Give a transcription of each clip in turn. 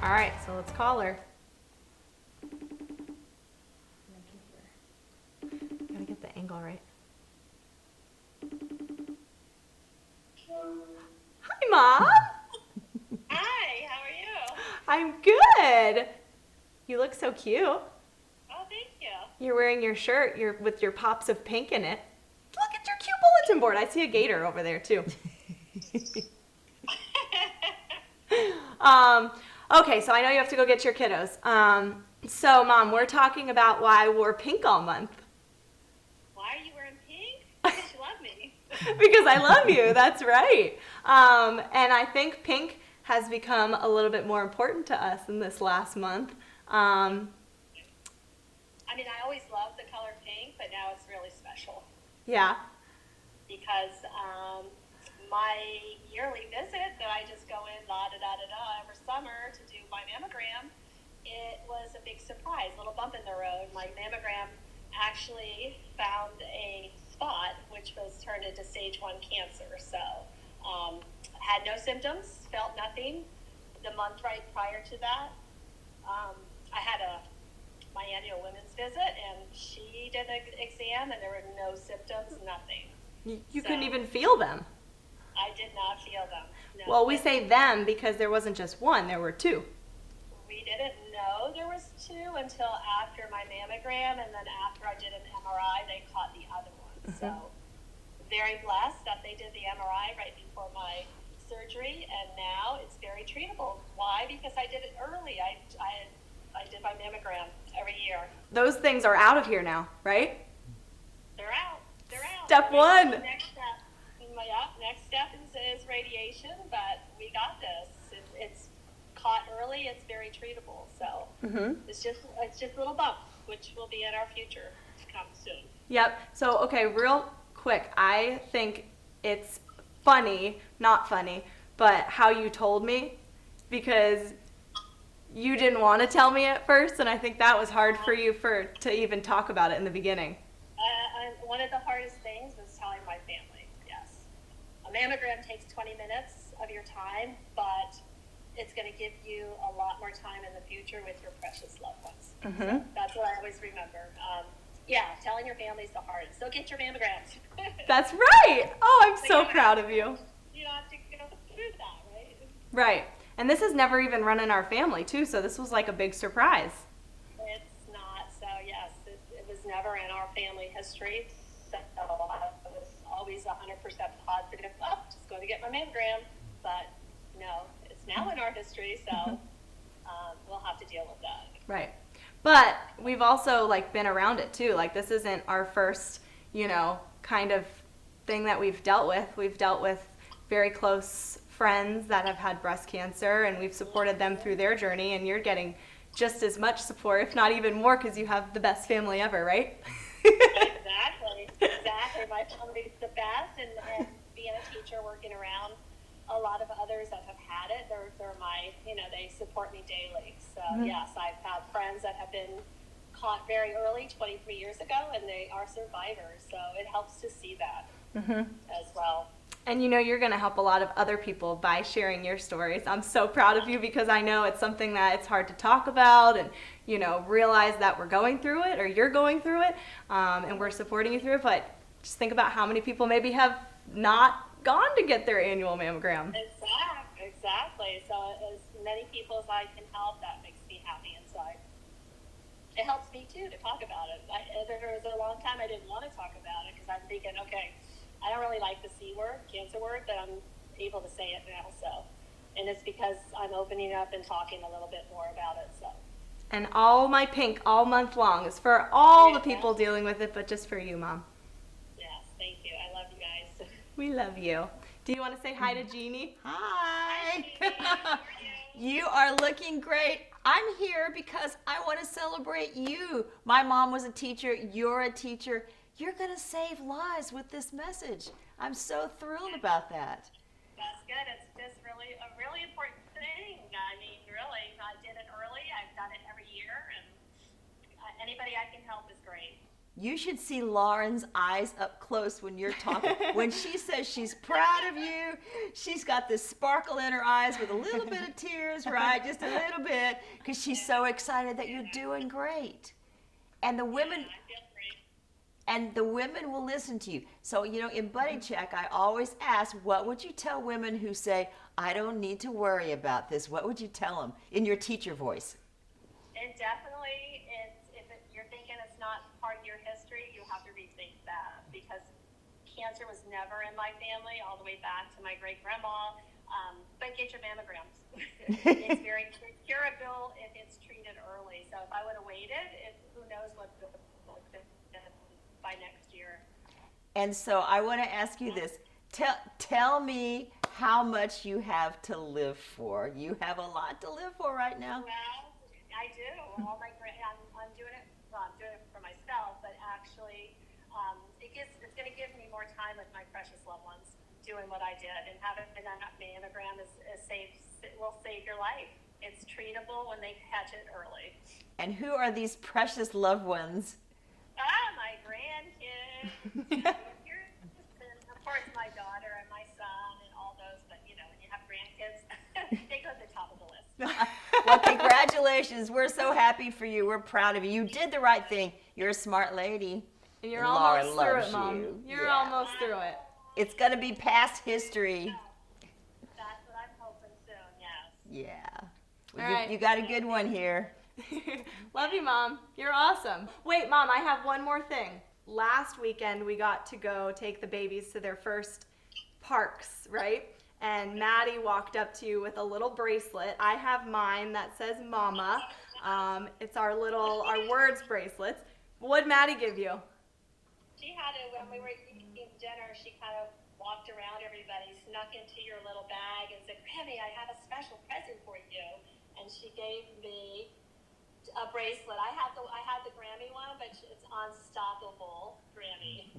All right, so let's call her. Gotta get the angle right. Hi, Mom. Hi, how are you? I'm good. You look so cute. Oh, thank you. You're wearing your shirt with your pops of pink in it. Look at your cute bulletin board. I see a gator over there, too. Okay, so I know you have to go get your kiddos. So, Mom, we're talking about why I wore pink all month. Why are you wearing pink? Because you love me. Because I love you, that's right. And I think pink has become a little bit more important to us in this last month. I mean, I always loved the color pink, but now it's really special. Yeah. Because my yearly visit that I just go in every summer to do my mammogram, it was a big surprise, a little bump in the road. My mammogram actually found a spot which was turned into stage 1 cancer. So had no symptoms, felt nothing. The month right prior to that, I had my annual women's visit, and she did an exam, and there were no symptoms, nothing. You couldn't even feel them. I did not feel them. No. Well, we say them because there wasn't just one, there were two. We didn't know there was two until after my mammogram, and then after I did an MRI, they caught the other one. So very blessed that they did the MRI right before my surgery, and now it's very treatable. Why? Because I did it early. I did my mammogram every year. Those things are out of here now, right? They're out. They're out. Step one. Next step. Next step is radiation, but we got this. It's caught early. It's very treatable. So it's just a little bump, which will be in our future to come soon. Yep. So, okay, real quick, I think it's funny, not funny, but how you told me, because you didn't want to tell me at first, and I think that was hard for you to even talk about it in the beginning. One of the hardest things was telling my family, yes. A mammogram takes 20 minutes of your time, but it's going to give you a lot more time in the future with your precious loved ones. So that's what I always remember. Telling your family is the hardest. So get your mammograms. That's right. Oh, I'm so proud of you. You don't have to go through that, right? Right. And this has never even run in our family, too, so this was like a big surprise. It's not. So, yes, it was never in our family history. So I was always 100% positive. Oh, just going to get my mammogram. But, no, it's now in our history, so we'll have to deal with that. Right. But we've also, been around it, too. This isn't our first, kind of thing that we've dealt with. We've dealt with very close friends that have had breast cancer, and we've supported them through their journey, and you're getting just as much support, if not even more, because you have the best family ever, right? Exactly. My family's the best, and being a teacher, working around a lot of others that have had it, they're my, they support me daily. So yes, I've had friends that have been caught very early, 23 years ago, and they are survivors. So it helps to see that as well. And you're going to help a lot of other people by sharing your stories. I'm so proud of you because I know it's something that it's hard to talk about and, realize that we're going through it or you're going through it and we're supporting you through it. But just think about how many people maybe have not gone to get their annual mammogram. Exactly. So as many people as I can help, that makes me happy inside. It helps me, too, to talk about it. There was a long time I didn't want to talk about it because I'm thinking, okay, I don't really like the C word, cancer word, but I'm able to say it now. So, and it's because I'm opening up and talking a little bit more about it. So. And all my pink all month long is for all the people dealing with it, but just for you, Mom. Yes, thank you. I love you guys. We love you. Do you want to say hi to Jeannie? Hi. Hi, how are you? You are looking great. I'm here because I want to celebrate you. My mom was a teacher. You're a teacher. You're going to save lives with this message. I'm so thrilled about that. That's good. It's just really a really important thing. I mean, really, I did it early. I've done it every year, and anybody I can help is great. You should see Lauren's eyes up close when you're talking. When she says she's proud of you, she's got this sparkle in her eyes with a little bit of tears, right? Just a little bit, because she's so excited that you're doing great. And the women, I feel great. and the women will listen to you. So, in Buddy Check, I always ask, what would you tell women who say, I don't need to worry about this? What would you tell them in your teacher voice? And definitely, you're thinking it's not part of your history, you have to rethink that, because cancer was never in my family, all the way back to my great grandma. But get your mammograms. It's very curable if it's treated early. So if I would have waited, who knows what by next year. And so I want to ask you this. Tell me how much you have to live for. You have a lot to live for right now. Well, I do. I'm doing it. Well, I'm doing it for myself, but actually, it's going to give me more time with my precious loved ones, doing what I did, and having that mammogram will save your life. It's treatable when they catch it early. And who are these precious loved ones? My grandkids. Of course, my daughter and my son and all those. But when you have grandkids, they go to the top of the list. Well, congratulations. We're so happy for you. We're proud of you. You did the right thing. You're a smart lady. And you're And almost Lauren through loves it, Mom. you. You're Yeah. almost through it. It's going to be past history. That's what I'm hoping soon. Yes. Yeah. Well, All right. you got a good one here. Love you, Mom. You're awesome. Wait, Mom, I have one more thing. Last weekend, we got to go take the babies to their first parks, right? And Maddie walked up to you with a little bracelet. I have mine that says Mama. It's our words bracelets. What'd Maddie give you? She had it when we were eating dinner. She kind of walked around everybody, snuck into your little bag, and said, "Grammy, I have a special present for you." And she gave me a bracelet. I had the Grammy one, but it's Unstoppable Grammy.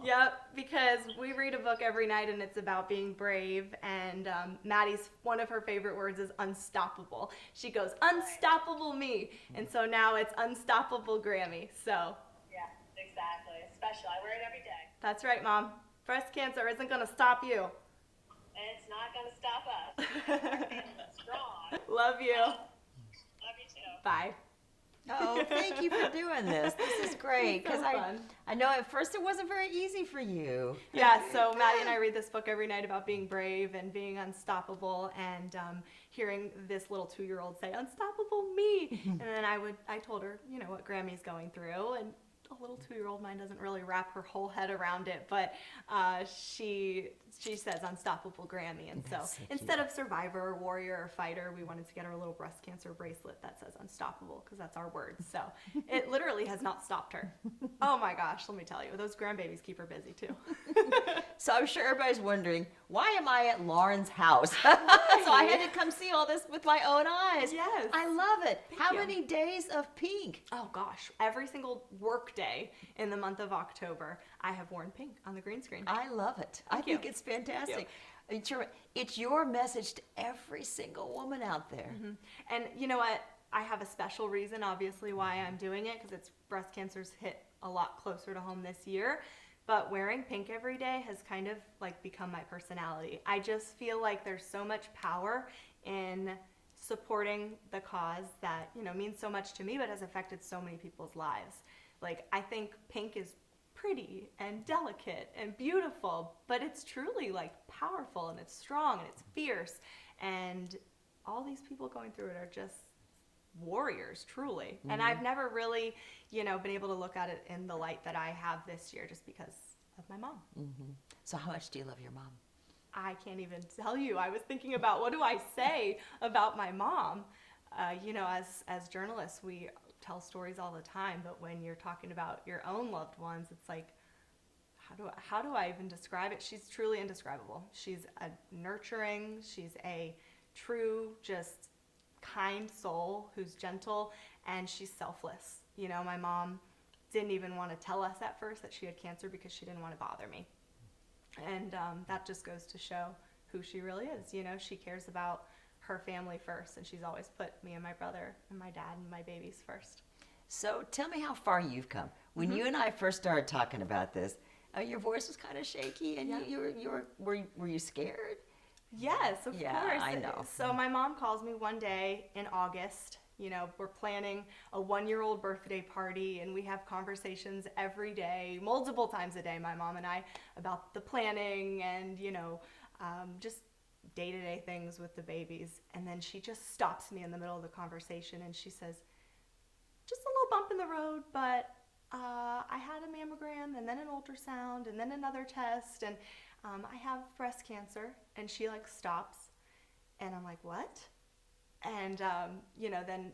Yep, because we read a book every night and it's about being brave, and Maddie's, one of her favorite words is unstoppable. She goes, unstoppable me, and so now it's Unstoppable Grammy, so. Yeah, exactly. It's special. I wear it every day. That's right, Mom. Breast cancer isn't going to stop you. And it's not going to stop us. Our family's strong. Love you. Love you too. Bye. Oh, thank you for doing this. This is great, It's so because fun. I know at first it wasn't very easy for you. Yeah, so Maddie and I read this book every night about being brave and being unstoppable, and hearing this little 2-year-old say, unstoppable me. And then I told her, what Grammy's going through, and a little 2-year-old mind doesn't really wrap her whole head around it, but she says unstoppable Grammy, and so That's so instead of survivor or warrior or fighter, we wanted to get her a little breast cancer bracelet that says unstoppable, because that's our word. So it literally has not stopped her. Oh my gosh, let me tell you, those grandbabies keep her busy too. So I'm sure everybody's wondering, why am I at Lauren's house? So I had to come see all this with my own eyes. Yes. I love it. Thank How you. many days of pink? Oh gosh, every single work day in the month of October, I have worn pink on the green screen. I love it. I Thank think you. it's fantastic. It's your message to every single woman out there. And you know what? I have a special reason, obviously, why I'm doing it, because it's breast cancer's hit a lot closer to home this year. But wearing pink every day has kind of like become my personality. I just feel like there's so much power in supporting the cause that, means so much to me, but has affected so many people's lives. Like, I think pink is pretty and delicate and beautiful, but it's truly like powerful, and it's strong, and it's fierce, and all these people going through it are just warriors, truly. And I've never really, been able to look at it in the light that I have this year, just because of my mom. So how much do you love your mom? I can't even tell you. I was thinking about, what do I say about my mom? As journalists, we tell stories all the time, but when you're talking about your own loved ones, it's like, how do I even describe it? She's truly indescribable. She's a nurturing, she's a true, just kind soul who's gentle, and she's selfless. My mom didn't even want to tell us at first that she had cancer because she didn't want to bother me. And that just goes to show who she really is. She cares about her family first, and she's always put me and my brother and my dad and my babies first. So tell me how far you've come. When you and I first started talking about this, your voice was kind of shaky, and were you scared? Yes, of Yeah, course. I know. So my mom calls me one day in August. You know, we're planning a 1-year-old birthday party, and we have conversations every day, multiple times a day, my mom and I, about the planning and, just day-to-day things with the babies. And then she just stops me in the middle of the conversation, and she says, just a little bump in the road, but I had a mammogram and then an ultrasound and then another test, and I have breast cancer. And she stops, and I'm like, what? And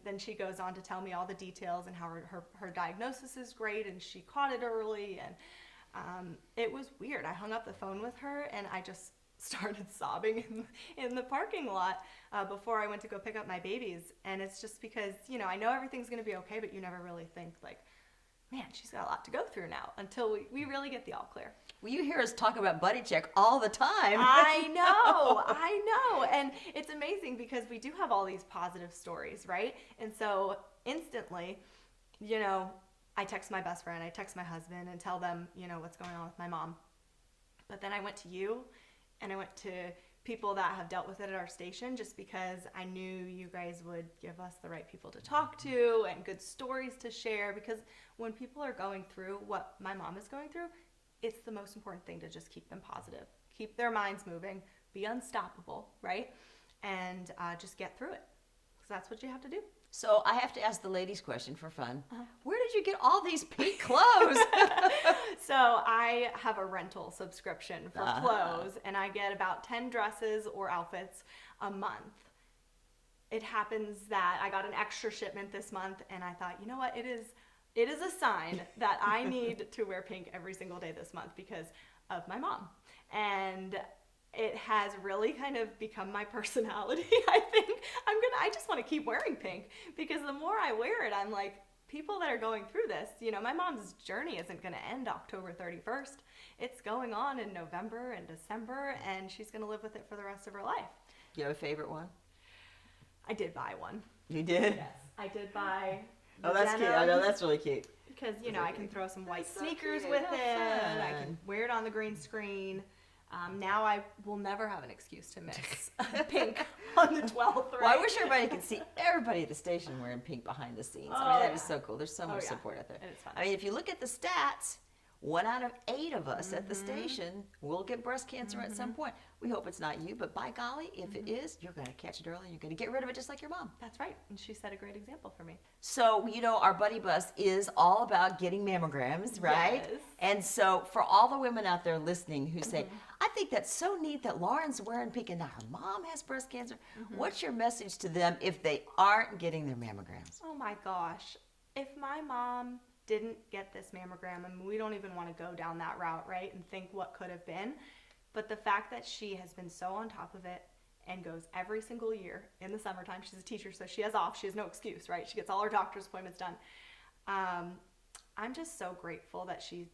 then she goes on to tell me all the details and how her diagnosis is great, and she caught it early, and it was weird. I hung up the phone with her, and I just started sobbing in the parking lot before I went to go pick up my babies. And it's just because, I know everything's going to be okay, but you never really think man, she's got a lot to go through now until we really get the all clear. Well, you hear us talk about buddy check all the time. I know. And it's amazing because we do have all these positive stories, right? And so instantly, I text my best friend, I text my husband and tell them, what's going on with my mom. But then I went to you, and I went to people that have dealt with it at our station, just because I knew you guys would give us the right people to talk to and good stories to share, because when people are going through what my mom is going through, it's the most important thing to just keep them positive, keep their minds moving, be unstoppable, right? And just get through it, because that's what you have to do. So I have to ask the ladies question for fun. Where did you get all these pink clothes? So I have a rental subscription for clothes, and I get about 10 dresses or outfits a month. It happens that I got an extra shipment this month, and I thought, you know what, it is a sign that I need to wear pink every single day this month because of my mom. And it has really kind of become my personality. I think I just want to keep wearing pink, because the more I wear it, I'm like, people that are going through this, my mom's journey isn't going to end October 31st. It's going on in November and December, and she's going to live with it for the rest of her life. Do you have a favorite one? I did buy one. You did? Yes. I did buy Oh, that's cute. I know, that's really cute. Because, I can throw some white That's so sneakers cute. with How it. I fun. can wear it on the green screen. Now I will never have an excuse to mix pink on the 12th, right? Well, I wish everybody could see everybody at the station wearing pink behind the scenes. I mean, that is so cool. There's so much support out there. And it's fun. I mean, if you look at the stats, 1 out of 8 of us at the station will get breast cancer at some point. We hope it's not you, but by golly, if it is, you're going to catch it early and you're going to get rid of it just like your mom. That's right. And she set a great example for me. So, our buddy bus is all about getting mammograms, right? Yes. And so, for all the women out there listening who say, I think that's so neat that Lauren's wearing pink and now her mom has breast cancer, what's your message to them if they aren't getting their mammograms? Oh my gosh. If my mom didn't get this mammogram, and we don't even want to go down that route, right, and think what could have been, but the fact that she has been so on top of it and goes every single year in the summertime, she's a teacher, so she has off, she has no excuse, right, she gets all her doctor's appointments done. I'm just so grateful that she,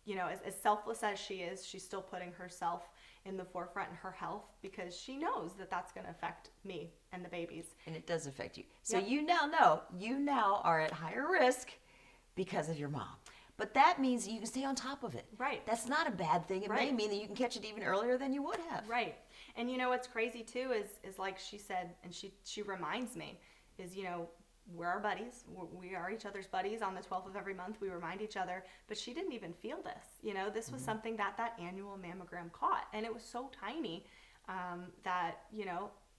as selfless as she is, she's still putting herself in the forefront in her health, because she knows that that's going to affect me and the babies. And it does affect you. So Yep. you now know, you now are at higher risk because of your mom. But that means you can stay on top of it. Right. That's not a bad thing. It may Right. mean that you can catch it even earlier than you would have. Right. And what's crazy too is like she said, and she reminds me, is we're our buddies. We are each other's buddies. On the 12th of every month, we remind each other. But she didn't even feel this. This was something that annual mammogram caught, and it was so tiny that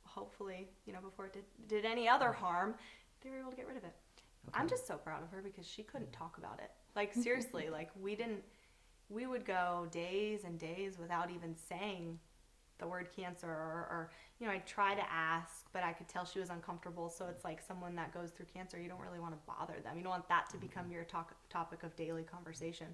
hopefully before it did any other harm, they were able to get rid of it. Okay. I'm just so proud of her, because she couldn't talk about it. Like, seriously, we would go days and days without even saying the word cancer, or I'd try to ask, but I could tell she was uncomfortable. So it's like someone that goes through cancer, you don't really want to bother them. You don't want that to become your topic of daily conversation.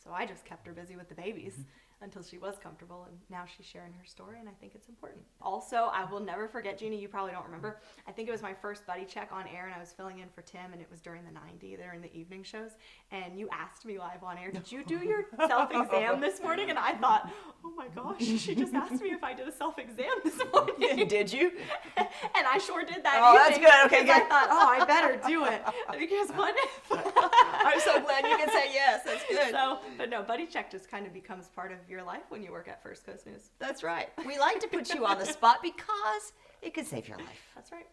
So I just kept her busy with the babies. until she was comfortable, and now she's sharing her story, and I think it's important. Also, I will never forget, Jeannie, you probably don't remember, I think it was my first buddy check on air, and I was filling in for Tim, and it was during the 90s, during the evening shows, and you asked me live on air, did you do your self-exam this morning? And I thought, oh my gosh, she just asked me if I did a self-exam this morning. Did you? And I sure did that Oh, that's evening, good. Okay, because good. I thought, oh, I better do it, because what if? I'm so glad you can say yes. That's good. So, but no, buddy check just kind of becomes part of your life when you work at First Coast News. That's right. We like to put you on the spot because it could save your life. That's right.